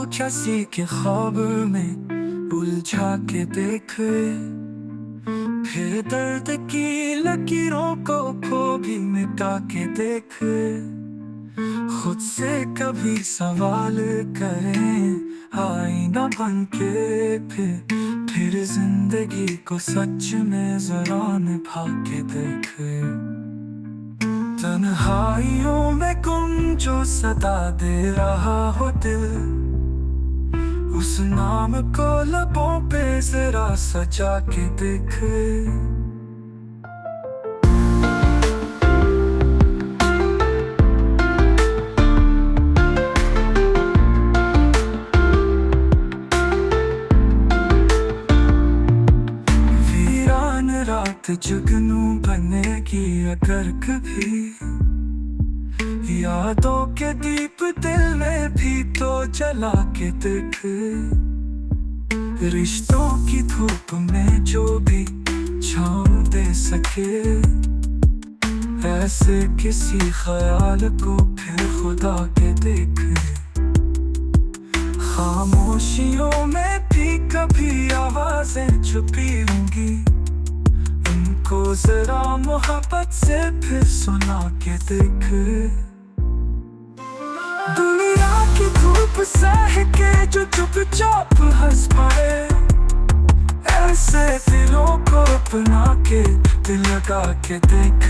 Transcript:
किसी के ख्वाब में उलझा के देखे, फिर दर्द की लकीरों को भी मिटा के देखे। खुद से कभी सवाल करें आईना बन के, फिर जिंदगी को सच में जरा निभा के देखे। तन्हाइयों में गुम जो सदा दे रहा हो दिल, उस नाम को लबों पे जरा सजा के देखे। वीरान रात जुगनू बनेगी अगर कभी, यादों के दीप दिल में भी तो जला के देख। रिश्तों की धूप में जो भी छाँव दे सके, ऐसे किसी ख्याल को फिर खुदा के देख। खामोशियों में भी कभी आवाजें छुपी होंगी, उनको जरा मोहब्बत से फिर सुना के देख। दुनिया की धूप सह के जो चुपचाप हंस पाए, ऐसे दिलों को अपना के दिल लगा के देख।